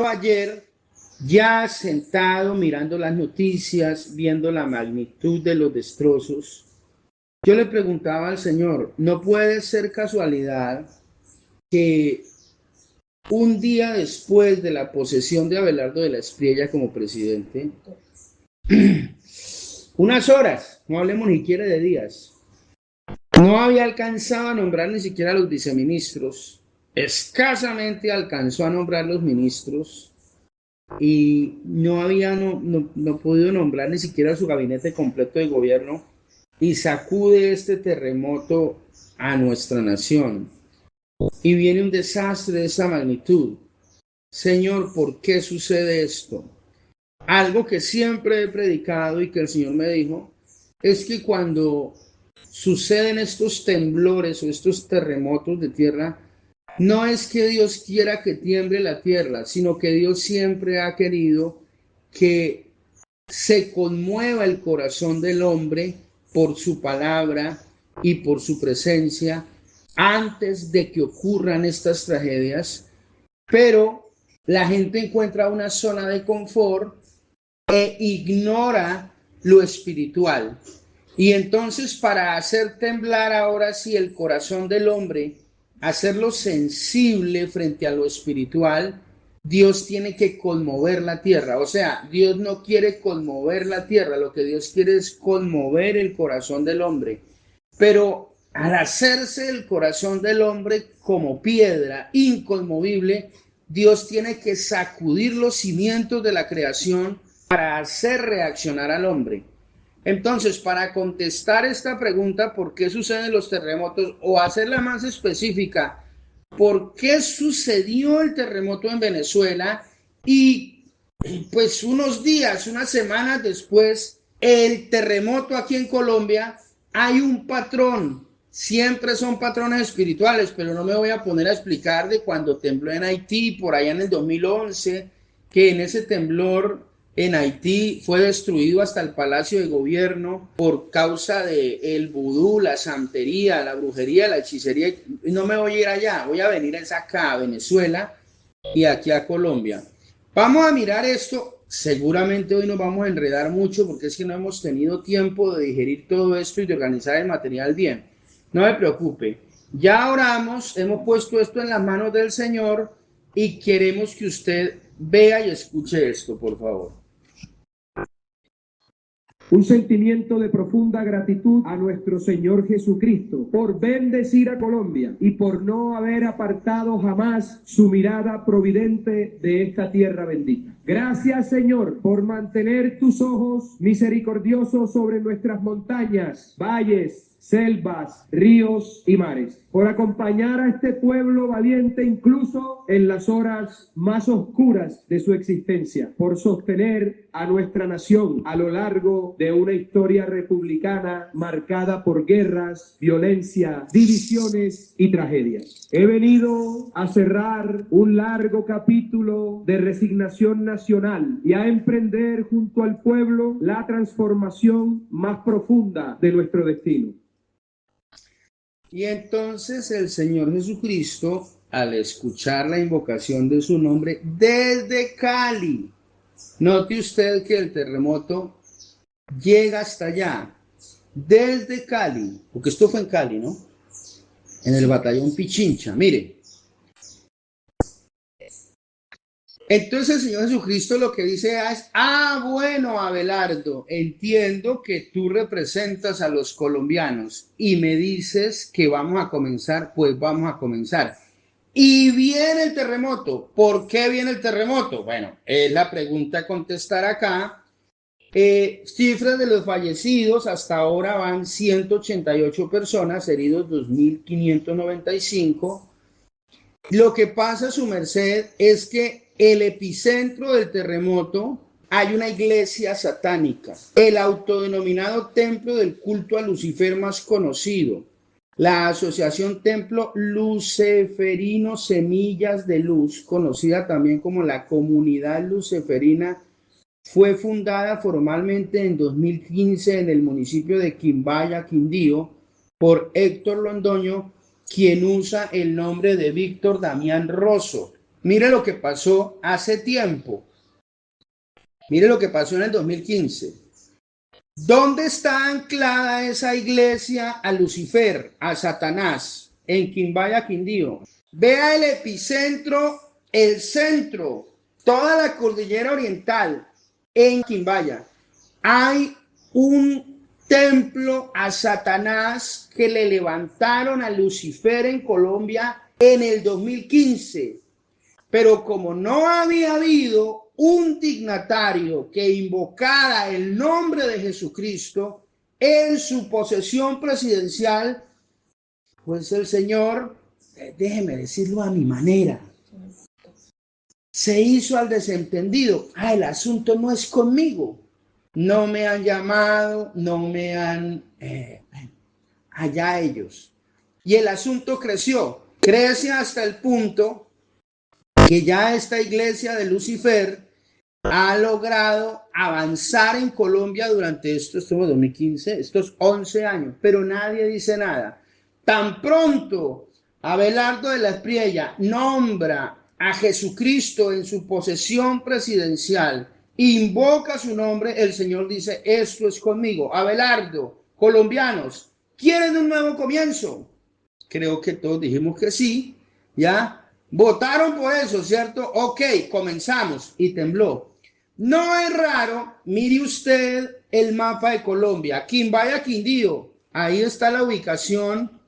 Yo ayer, ya sentado mirando las noticias, viendo la magnitud de los destrozos, yo le preguntaba al Señor, ¿no puede ser casualidad que un día después de la posesión de Abelardo de la Espriella como presidente, unas horas, no hablemos ni siquiera de días, no había alcanzado a nombrar ni siquiera a los viceministros, escasamente alcanzó a nombrar los ministros y no había no podido nombrar ni siquiera su gabinete completo de gobierno y sacude este terremoto a nuestra nación y viene un desastre de esa magnitud. Señor, ¿por qué sucede esto? Algo que siempre he predicado y que el Señor me dijo es que cuando suceden estos temblores o estos terremotos de tierra, no es que Dios quiera que tiemble la tierra, sino que Dios siempre ha querido que se conmueva el corazón del hombre por su palabra y por su presencia antes de que ocurran estas tragedias, pero la gente encuentra una zona de confort e ignora lo espiritual. Y entonces para hacer temblar ahora sí el corazón del hombre, hacerlo sensible frente a lo espiritual, Dios tiene que conmover la tierra. O sea, Dios no quiere conmover la tierra, lo que Dios quiere es conmover el corazón del hombre. Pero al hacerse el corazón del hombre como piedra inconmovible, Dios tiene que sacudir los cimientos de la creación para hacer reaccionar al hombre. Entonces, para contestar esta pregunta, ¿por qué suceden los terremotos? O hacerla más específica, ¿por qué sucedió el terremoto en Venezuela? Y pues unos días, unas semanas después, el terremoto aquí en Colombia, hay un patrón. Siempre son patrones espirituales, pero no me voy a poner a explicar de cuando tembló en Haití, por allá en el 2011, que en ese temblor en Haití fue destruido hasta el Palacio de Gobierno por causa de el vudú, la santería, la brujería, la hechicería. No me voy a ir allá, voy a venir acá a Venezuela y aquí a Colombia. Vamos a mirar esto. Seguramente hoy nos vamos a enredar mucho porque es que no hemos tenido tiempo de digerir todo esto y de organizar el material bien. No me preocupe. Ya oramos, hemos puesto esto en las manos del Señor y queremos que usted vea y escuche esto, por favor. Un sentimiento de profunda gratitud a nuestro Señor Jesucristo por bendecir a Colombia y por no haber apartado jamás su mirada providente de esta tierra bendita. Gracias, Señor, por mantener tus ojos misericordiosos sobre nuestras montañas, valles, selvas, ríos y mares, por acompañar a este pueblo valiente incluso en las horas más oscuras de su existencia, por sostener a nuestra nación a lo largo de una historia republicana marcada por guerras, violencia, divisiones y tragedias. He venido a cerrar un largo capítulo de resignación nacional y a emprender junto al pueblo la transformación más profunda de nuestro destino. Y entonces el Señor Jesucristo, al escuchar la invocación de su nombre desde Cali, note usted que el terremoto llega hasta allá, desde Cali, porque esto fue en Cali, ¿no? En el batallón Pichincha, mire. Entonces el Señor Jesucristo lo que dice es, bueno, Abelardo, entiendo que tú representas a los colombianos y me dices que vamos a comenzar, pues vamos a comenzar. Y viene el terremoto. ¿Por qué viene el terremoto? Bueno, es la pregunta a contestar acá. Cifras de los fallecidos, hasta ahora van 188 personas, heridos 2.595. Lo que pasa, su merced, es que el epicentro del terremoto hay una iglesia satánica, el autodenominado templo del culto a Lucifer más conocido, la asociación Templo Luceferino Semillas de Luz, conocida también como la Comunidad Luceferina, fue fundada formalmente en 2015 en el municipio de Quimbaya, Quindío, por Héctor Londoño, quien usa el nombre de Víctor Damián Rosso. Mire lo que pasó hace tiempo. Mire lo que pasó en el 2015. ¿Dónde está anclada esa iglesia a Lucifer, a Satanás? En Quimbaya, Quindío. Vea el epicentro, el centro, toda la cordillera oriental en Quimbaya. Hay un templo a Satanás que le levantaron a Lucifer en Colombia en el 2015. Pero como no había habido un dignatario que invocara el nombre de Jesucristo en su posesión presidencial, pues el Señor, déjeme decirlo a mi manera, se hizo al desentendido. El asunto no es conmigo. No me han llamado, no me han... allá ellos. Y el asunto crece hasta el punto que ya esta iglesia de Lucifer ha logrado avanzar en Colombia durante estos 2015, estos 11 años, pero nadie dice nada. Tan pronto Abelardo de la Espriella nombra a Jesucristo en su posesión presidencial, invoca su nombre, el Señor dice, esto es conmigo. Abelardo, colombianos, ¿quieren un nuevo comienzo? Creo que todos dijimos que sí, ¿ya? Votaron por eso, ¿cierto? Ok, comenzamos. Y tembló. No es raro, mire usted el mapa de Colombia. Quimbaya, Quindío. Ahí está la ubicación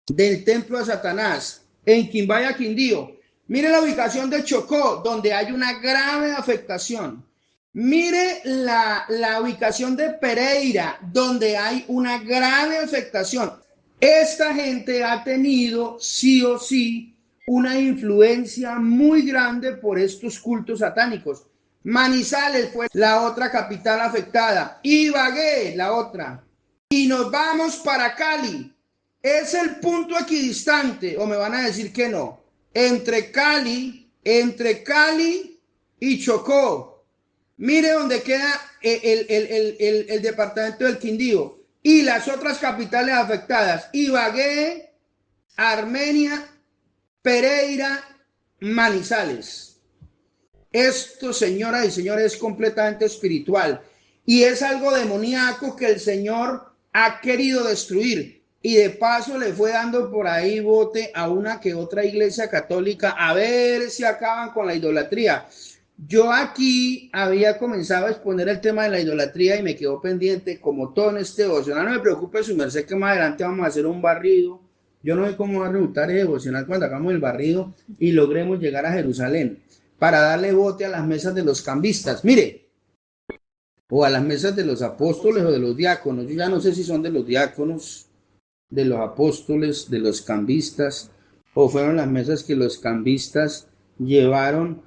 del templo de Satanás. En Quimbaya, Quindío. Mire la ubicación de Chocó, donde hay una grave afectación. Mire la ubicación de Pereira, donde hay una grave afectación. Esta gente ha tenido, sí o sí, una influencia muy grande por estos cultos satánicos. Manizales fue la otra capital afectada, Ibagué la otra. Y nos vamos para Cali. Es el punto equidistante, o me van a decir que no, entre Cali y Chocó. Mire dónde queda el departamento del Quindío y las otras capitales afectadas, Ibagué, Armenia, Pereira, Manizales. Esto, señoras y señores, es completamente espiritual y es algo demoníaco que el Señor ha querido destruir, y de paso le fue dando por ahí bote a una que otra iglesia católica a ver si acaban con la idolatría. Yo aquí había comenzado a exponer el tema de la idolatría y me quedó pendiente, como todo en este devocional. No me preocupe, su merced, que más adelante vamos a hacer un barrido. Yo no sé cómo va a resultar el devocional cuando hagamos el barrido y logremos llegar a Jerusalén para darle bote a las mesas de los cambistas. Mire, o a las mesas de los apóstoles o de los diáconos. Yo ya no sé si son de los diáconos, de los apóstoles, de los cambistas, o fueron las mesas que los cambistas llevaron.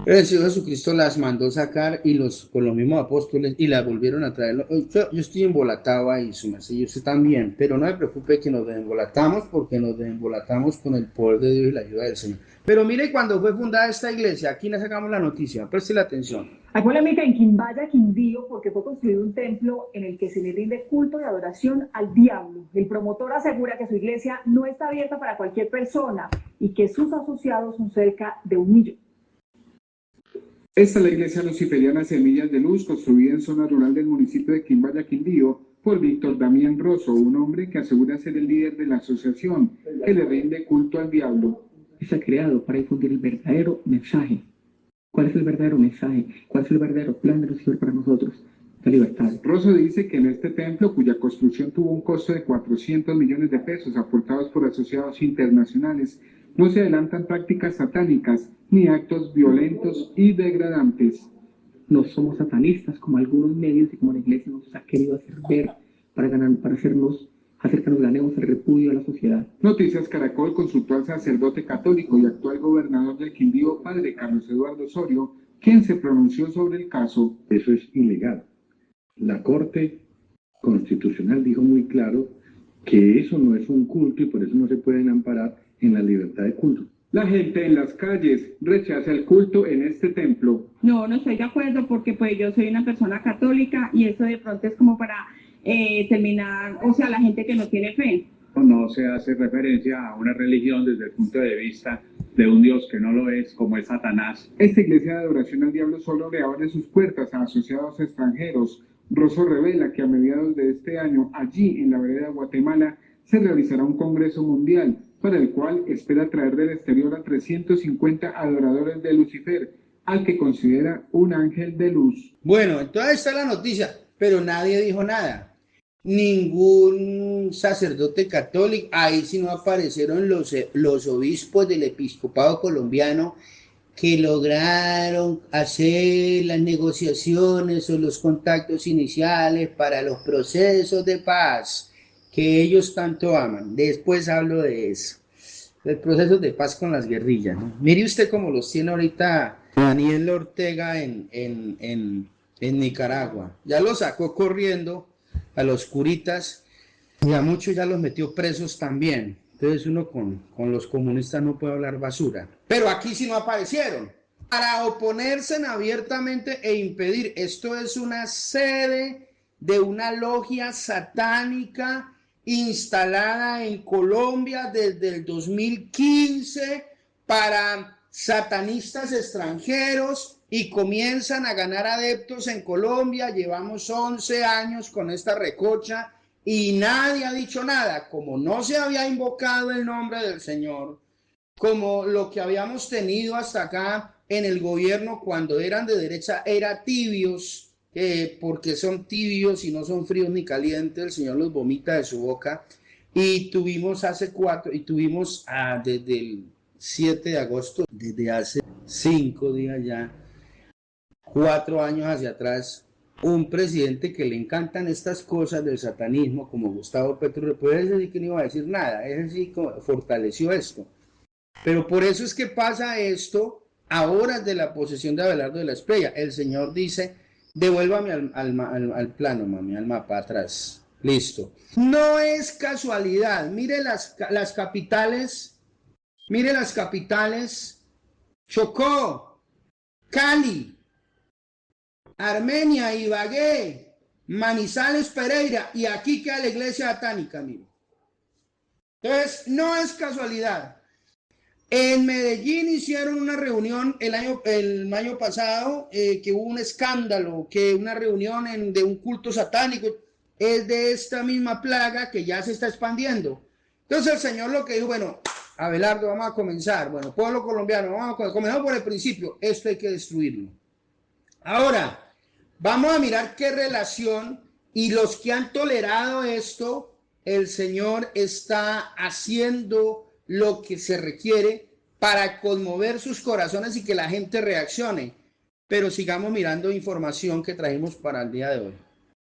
El Señor Jesucristo las mandó sacar y con los mismos apóstoles y las volvieron a traer. Yo estoy embolatado ahí, su merced, y usted también, pero no me preocupe que nos desembolatamos, porque nos desembolatamos con el poder de Dios y la ayuda del Señor. Pero mire, cuando fue fundada esta iglesia, aquí le sacamos la noticia, preste la atención. Hay polémica en Quimbaya, Quindío, porque fue construido un templo en el que se le rinde culto y adoración al diablo. El promotor asegura que su iglesia no está abierta para cualquier persona y que sus asociados son cerca de 1 millón. Esta es la iglesia luciferiana Semillas de Luz, construida en zona rural del municipio de Quimbaya, Quindío, por Víctor Damián Rosso, un hombre que asegura ser el líder de la asociación que le rinde culto al diablo. Está creado para difundir el verdadero mensaje. ¿Cuál es el verdadero mensaje? ¿Cuál es el verdadero plan de Lucifer para nosotros? La libertad. Rosso dice que en este templo, cuya construcción tuvo un costo de 400 millones de pesos aportados por asociados internacionales, no se adelantan prácticas satánicas ni actos violentos y degradantes. No somos satanistas como algunos medios y como la iglesia nos ha querido hacer ver para hacer que nos ganemos el repudio de la sociedad. Noticias Caracol consultó al sacerdote católico y actual gobernador del Quindío, padre Carlos Eduardo Osorio, quien se pronunció sobre el caso. Eso es ilegal. La Corte Constitucional dijo muy claro que eso no es un culto y por eso no se pueden amparar en la libertad de culto. La gente en las calles rechaza el culto en este templo. No estoy de acuerdo porque pues yo soy una persona católica y eso de pronto es como para terminar, o sea, la gente que no tiene fe. No se hace referencia a una religión desde el punto de vista de un Dios que no lo es, como es Satanás. Esta iglesia de adoración al diablo solo le abre sus puertas a asociados extranjeros. Rosso revela que a mediados de este año, allí en la vereda de Guatemala, se realizará un congreso mundial, para el cual espera traer del exterior a 350 adoradores de Lucifer, al que considera un ángel de luz. Bueno, entonces está la noticia, pero nadie dijo nada. Ningún sacerdote católico, ahí sí no aparecieron los obispos del episcopado colombiano que lograron hacer las negociaciones o los contactos iniciales para los procesos de paz que ellos tanto aman. Después hablo de eso, del proceso de paz con las guerrillas, ¿no? Mire usted cómo los tiene ahorita Daniel Ortega en Nicaragua. Ya los sacó corriendo a los curitas y a muchos ya los metió presos también. Entonces uno con los comunistas no puede hablar basura. Pero aquí sí no aparecieron para oponerse abiertamente e impedir. Esto es una sede de una logia satánica instalada en Colombia desde el 2015 para satanistas extranjeros y comienzan a ganar adeptos en Colombia. Llevamos 11 años con esta recocha y nadie ha dicho nada, como no se había invocado el nombre del Señor, como lo que habíamos tenido hasta acá en el gobierno cuando eran de derecha, era tibios, porque son tibios y no son fríos ni calientes, el Señor los vomita de su boca. Y tuvimos desde el 7 de agosto, desde hace 5 días ya, 4 años hacia atrás, un presidente que le encantan estas cosas del satanismo, como Gustavo Petro, puede decir que no iba a decir nada, ese sí fortaleció esto. Pero por eso es que pasa esto a horas de la posesión de Abelardo de la Espriella. El Señor dice, devuélvame al plano, mami, al mapa atrás. Listo. No es casualidad. Mire las capitales. Mire las capitales. Chocó, Cali, Armenia, Ibagué, Manizales, Pereira, y aquí queda la iglesia satánica, mire. Entonces, no es casualidad. En Medellín hicieron una reunión el año pasado, que hubo un escándalo, que una reunión de un culto satánico, es de esta misma plaga que ya se está expandiendo. Entonces el Señor lo que dijo, bueno, Abelardo, vamos a comenzar, bueno, pueblo colombiano, comenzamos por el principio, esto hay que destruirlo. Ahora, vamos a mirar qué relación, y los que han tolerado esto, el Señor está haciendo lo que se requiere para conmover sus corazones y que la gente reaccione. Pero sigamos mirando información que trajimos para el día de hoy.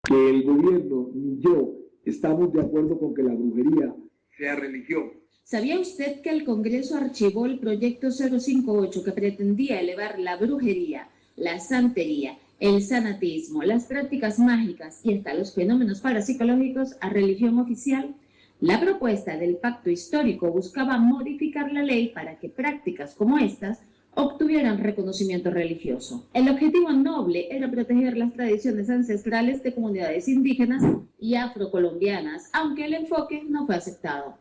Que el gobierno ni yo estamos de acuerdo con que la brujería sea religión. ¿Sabía usted que el Congreso archivó el proyecto 058 que pretendía elevar la brujería, la santería, el sanatismo, las prácticas mágicas y hasta los fenómenos parapsicológicos a religión oficial? La propuesta del pacto histórico buscaba modificar la ley para que prácticas como estas obtuvieran reconocimiento religioso. El objetivo noble era proteger las tradiciones ancestrales de comunidades indígenas y afrocolombianas, aunque el enfoque no fue aceptado.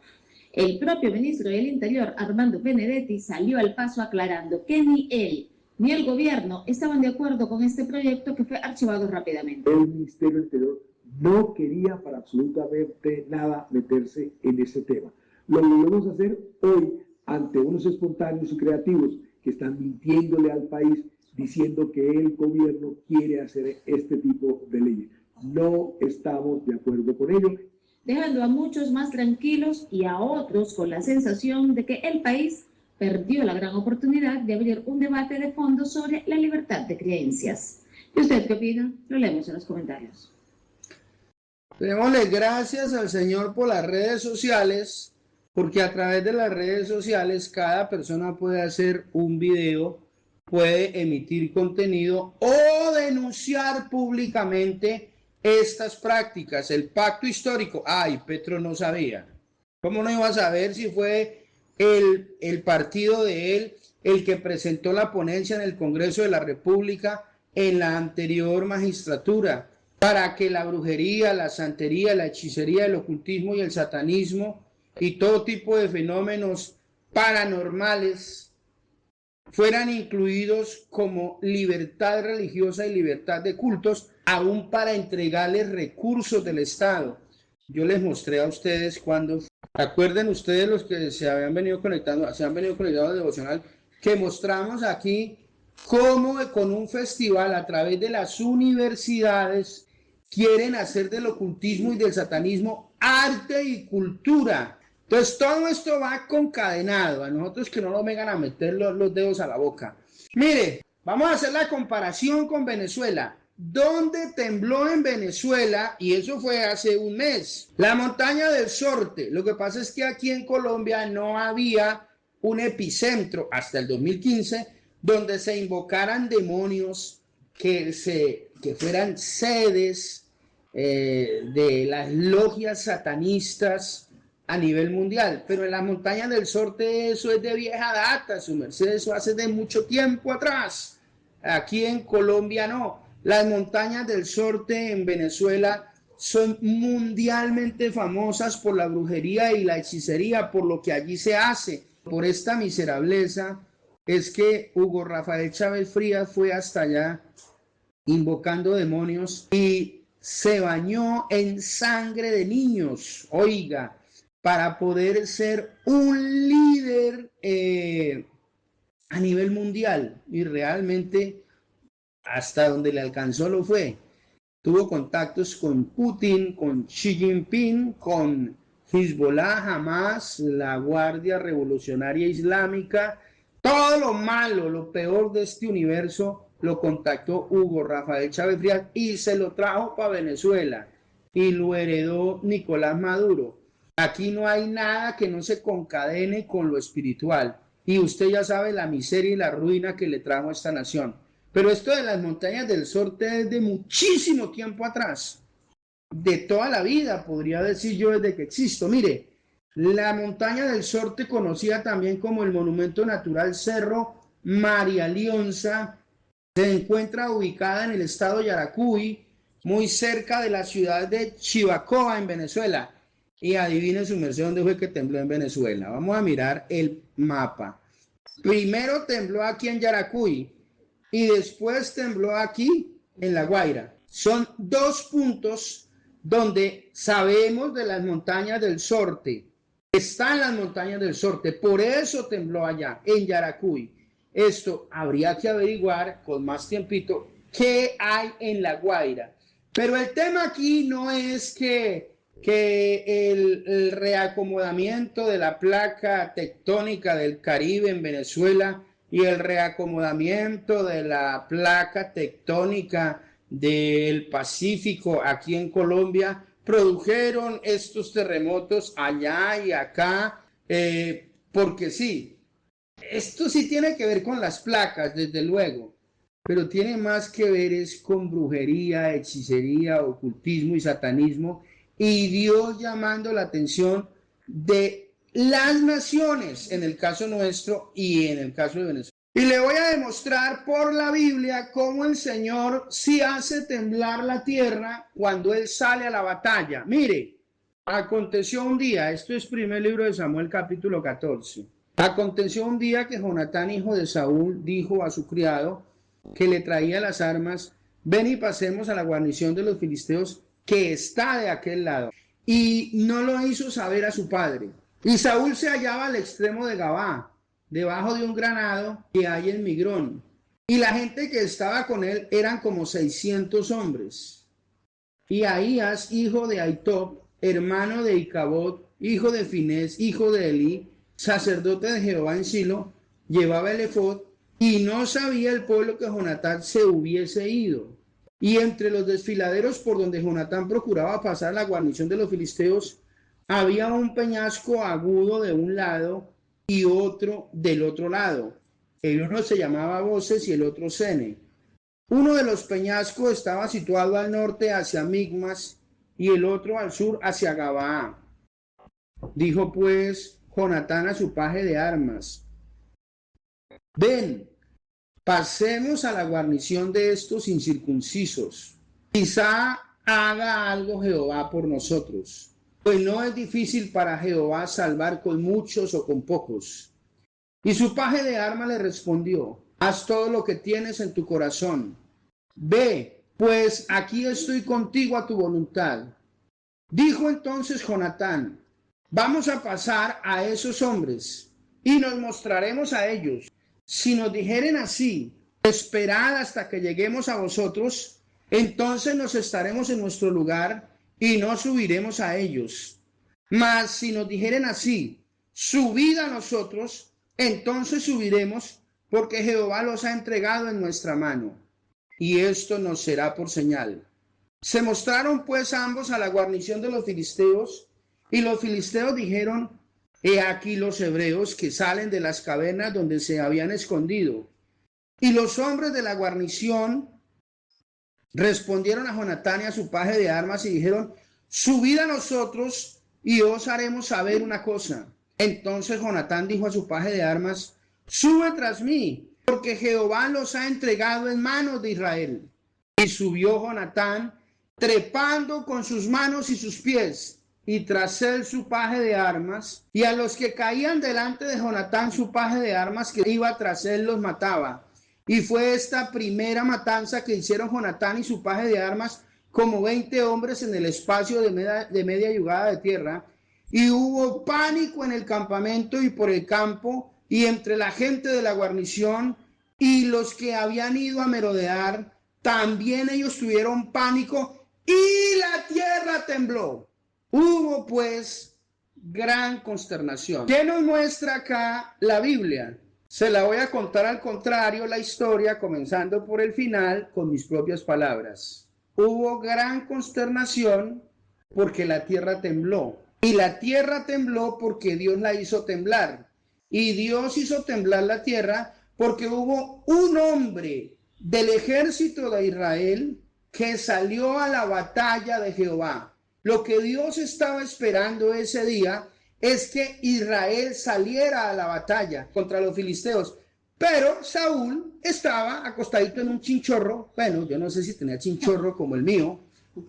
El propio ministro del Interior, Armando Benedetti, salió al paso aclarando que ni él ni el gobierno estaban de acuerdo con este proyecto, que fue archivado rápidamente. El Ministerio del Interior no quería para absolutamente nada meterse en ese tema. Lo volvemos a hacer hoy ante unos espontáneos y creativos que están mintiéndole al país, diciendo que el gobierno quiere hacer este tipo de leyes. No estamos de acuerdo con ello. Dejando a muchos más tranquilos y a otros con la sensación de que el país perdió la gran oportunidad de abrir un debate de fondo sobre la libertad de creencias. ¿Y usted qué opina? Lo leemos en los comentarios. Démosle gracias al Señor por las redes sociales, porque a través de las redes sociales cada persona puede hacer un video, puede emitir contenido o denunciar públicamente estas prácticas. El pacto histórico, Petro no sabía. ¿Cómo no iba a saber si fue el partido de él el que presentó la ponencia en el Congreso de la República en la anterior magistratura para que la brujería, la santería, la hechicería, el ocultismo y el satanismo y todo tipo de fenómenos paranormales fueran incluidos como libertad religiosa y libertad de cultos, aún para entregarles recursos del Estado. Yo les mostré a ustedes cuando, recuerden ustedes los que se han venido conectando al devocional, que mostramos aquí cómo con un festival a través de las universidades quieren hacer del ocultismo y del satanismo arte y cultura. Entonces todo esto va concadenado, a nosotros que no nos vengan a meter los dedos a la boca. Mire, vamos a hacer la comparación con Venezuela. ¿Dónde tembló en Venezuela? Y eso fue hace un mes. La montaña del Sorte. Lo que pasa es que aquí en Colombia no había un epicentro hasta el 2015 donde se invocaran demonios que fueran sedes de las logias satanistas a nivel mundial. Pero en la montaña del Sorte eso es de vieja data, su merced, eso hace de mucho tiempo atrás. Aquí en Colombia no. Las montañas del Sorte en Venezuela son mundialmente famosas por la brujería y la hechicería, por lo que allí se hace. Por esta miserableza es que Hugo Rafael Chávez Frías fue hasta allá invocando demonios y se bañó en sangre de niños, oiga, para poder ser un líder a nivel mundial, y realmente hasta donde le alcanzó lo fue. Tuvo contactos con Putin, con Xi Jinping, con Hezbollah, Hamas, la Guardia Revolucionaria Islámica. Todo lo malo, lo peor de este universo lo contactó Hugo Rafael Chávez Frías y se lo trajo para Venezuela y lo heredó Nicolás Maduro. Aquí no hay nada que no se concadene con lo espiritual y usted ya sabe la miseria y la ruina que le trajo a esta nación. Pero esto de las montañas del Sorte es de muchísimo tiempo atrás, de toda la vida, podría decir yo, desde que existo. Mire, la montaña del Sorte, conocida también como el Monumento Natural Cerro María Leonza, se encuentra ubicada en el estado Yaracuy, muy cerca de la ciudad de Chivacoa, en Venezuela. Y adivinen su merced dónde fue que tembló en Venezuela. Vamos a mirar el mapa. Primero tembló aquí en Yaracuy y después tembló aquí en La Guaira. Son dos puntos donde sabemos de las montañas del Sorte. Están las montañas del Sorte, por eso tembló allá, en Yaracuy. Esto habría que averiguar con más tiempito qué hay en La Guaira. Pero el tema aquí no es que el reacomodamiento de la placa tectónica del Caribe en Venezuela y el reacomodamiento de la placa tectónica del Pacífico aquí en Colombia produjeron estos terremotos allá y acá, porque sí, esto sí tiene que ver con las placas, desde luego, pero tiene más que ver es con brujería, hechicería, ocultismo y satanismo, y Dios llamando la atención de las naciones, en el caso nuestro y en el caso de Venezuela. Y le voy a demostrar por la Biblia cómo el Señor sí hace temblar la tierra cuando Él sale a la batalla. Mire, aconteció un día, esto es primer libro de Samuel capítulo 14. Aconteció un día que Jonatán, hijo de Saúl, dijo a su criado que le traía las armas: ven y pasemos a la guarnición de los filisteos que está de aquel lado. Y no lo hizo saber a su padre. Y Saúl se hallaba al extremo de Gabá, debajo de un granado que hay en Migrón. Y la gente que estaba con él eran como 600 hombres. Y Ahías, hijo de Ahitob, hermano de Icabod, hijo de Finés, hijo de Elí, sacerdote de Jehová en Silo, llevaba el efod, y no sabía el pueblo que Jonatán se hubiese ido. Y entre los desfiladeros por donde Jonatán procuraba pasar la guarnición de los filisteos, había un peñasco agudo de un lado y otro del otro lado. El uno se llamaba Voces y el otro Sene. Uno de los peñascos estaba situado al norte hacia Migmas y el otro al sur hacia Gabaa. Dijo pues Jonatán a su paje de armas: ven, pasemos a la guarnición de estos incircuncisos. Quizá haga algo Jehová por nosotros. pues no es difícil para Jehová salvar con muchos o con pocos. Y su paje de armas le respondió: haz todo lo que tienes en tu corazón. Ve, pues aquí estoy contigo a tu voluntad. Dijo entonces Jonatán: vamos a pasar a esos hombres y nos mostraremos a ellos. Si nos dijeren así: esperad hasta que lleguemos a vosotros, entonces nos estaremos en nuestro lugar y no subiremos a ellos. Mas si nos dijeren así: subid a nosotros, entonces subiremos, porque Jehová los ha entregado en nuestra mano, y esto nos será por señal. Se mostraron pues ambos a la guarnición de los filisteos, y los filisteos dijeron: he aquí los hebreos que salen de las cavernas donde se habían escondido. Y los hombres de la guarnición respondieron a Jonatán y a su paje de armas y dijeron: subid a nosotros y os haremos saber una cosa. Entonces Jonatán dijo a su paje de armas: sube tras mí, porque Jehová los ha entregado en manos de Israel. Y subió Jonatán, trepando con sus manos y sus pies, y tras él su paje de armas, y a los que caían delante de Jonatán su paje de armas que iba tras él los mataba. Y fue esta primera matanza que hicieron Jonatán y su paje de armas, como 20 hombres en el espacio de media yugada de tierra. Y hubo pánico en el campamento y por el campo, y entre la gente de la guarnición, y los que habían ido a merodear, también ellos tuvieron pánico, y la tierra tembló. Hubo pues gran consternación. ¿Qué nos muestra acá la Biblia? Se la voy a contar al contrario la historia, comenzando por el final, con mis propias palabras. Hubo gran consternación porque la tierra tembló. Y la tierra tembló porque Dios la hizo temblar. Y Dios hizo temblar la tierra porque hubo un hombre del ejército de Israel que salió a la batalla de Jehová. Lo que Dios estaba esperando ese día es que Israel saliera a la batalla contra los filisteos. Pero Saúl estaba acostadito en un chinchorro. Bueno, yo no sé si tenía chinchorro como el mío,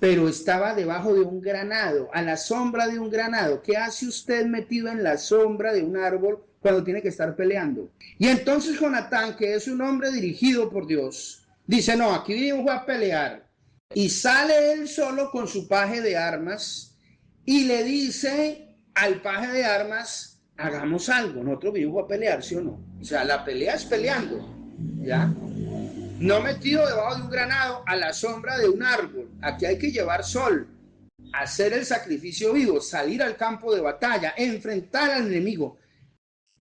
pero estaba debajo de un granado, a la sombra de un granado. ¿Qué hace usted metido en la sombra de un árbol cuando tiene que estar peleando? Y entonces Jonatán, que es un hombre dirigido por Dios, dice: no, aquí vinimos a pelear. Y sale él solo con su paje de armas y le dice al paje de armas: hagamos algo, nosotros vinimos a pelear, ¿sí o no? O sea, la pelea es peleando, ¿ya? No metido debajo de un granado a la sombra de un árbol. Aquí hay que llevar sol, hacer el sacrificio vivo, salir al campo de batalla, enfrentar al enemigo.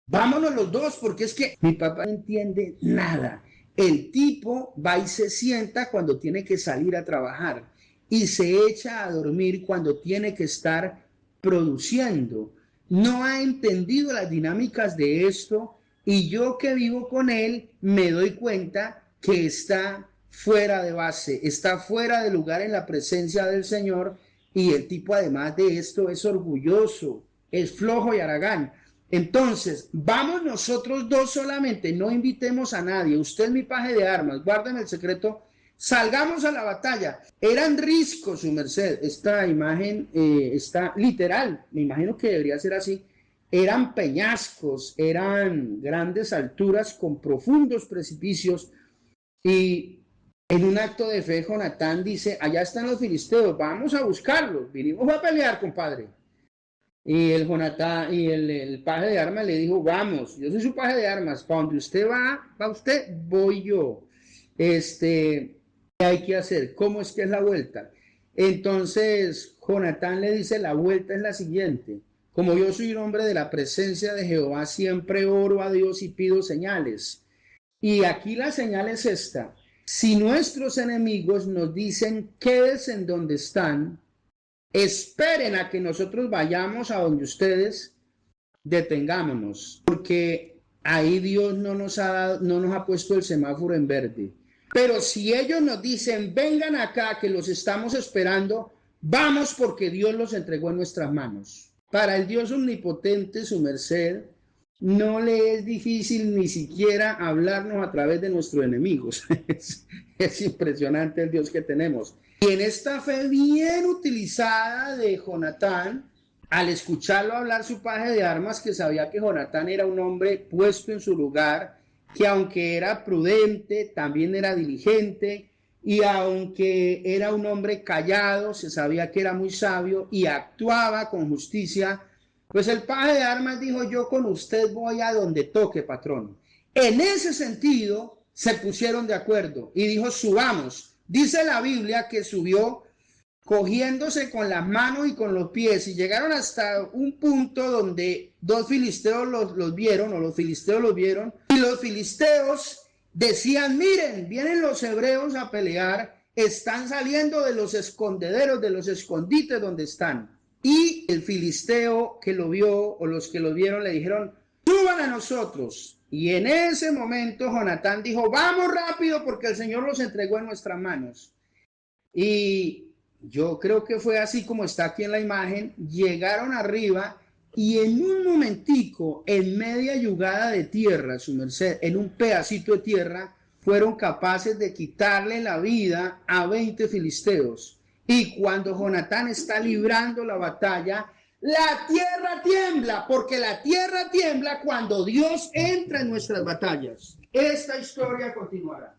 Vámonos los dos, porque es que mi papá no entiende nada. El tipo va y se sienta cuando tiene que salir a trabajar y se echa a dormir cuando tiene que estar produciendo. No ha entendido las dinámicas de esto, y yo que vivo con él me doy cuenta que está fuera de base, está fuera de lugar en la presencia del Señor, y el tipo además de esto es orgulloso, es flojo y haragán. Entonces, vamos nosotros dos solamente, no invitemos a nadie. Usted es mi paje de armas, guárdeme el secreto, salgamos a la batalla. Eran riscos, su merced. Esta imagen está literal, me imagino que debería ser así. Eran peñascos, eran grandes alturas con profundos precipicios, y en un acto de fe Jonatán dice: allá están los filisteos, vamos a buscarlos, vinimos a pelear, compadre. Y el Jonatán y el paje de armas le dijo: vamos, yo soy su paje de armas, para donde usted va usted, voy yo. ¿Qué hay que hacer? ¿Cómo es que es la vuelta? Entonces Jonatán le dice: la vuelta es la siguiente: como yo soy un hombre de la presencia de Jehová, siempre oro a Dios y pido señales. Y aquí la señal es esta: si nuestros enemigos nos dicen quédense en donde están, esperen a que nosotros vayamos a donde ustedes, detengámonos, porque ahí Dios no nos ha puesto el semáforo en verde. Pero si ellos nos dicen vengan acá que los estamos esperando, vamos, porque Dios los entregó en nuestras manos. Para el Dios omnipotente, su merced, no le es difícil ni siquiera hablarnos a través de nuestros enemigos. Es impresionante el Dios que tenemos. Y en esta fe bien utilizada de Jonatán, al escucharlo hablar su paje de armas, que sabía que Jonatán era un hombre puesto en su lugar, que aunque era prudente, también era diligente, y aunque era un hombre callado, se sabía que era muy sabio y actuaba con justicia, pues el paje de armas dijo: yo con usted voy a donde toque, patrón. En ese sentido se pusieron de acuerdo y dijo: subamos. Dice la Biblia que subió cogiéndose con las manos y con los pies, y llegaron hasta un punto donde dos filisteos los vieron, o los filisteos los vieron, y los filisteos decían: miren, vienen los hebreos a pelear, están saliendo de los escondederos, de los escondites donde están. Y el filisteo que lo vio, o los que lo vieron, le dijeron: suban a nosotros. Y en ese momento Jonatán dijo: vamos rápido, porque el Señor los entregó en nuestras manos. Y yo creo que fue así como está aquí en la imagen. Llegaron arriba y en un momentico, en media yugada de tierra, su merced, en un pedacito de tierra, fueron capaces de quitarle la vida a 20 filisteos. Y cuando Jonatán está librando la batalla, la tierra tiembla, porque la tierra tiembla cuando Dios entra en nuestras batallas. Esta historia continuará.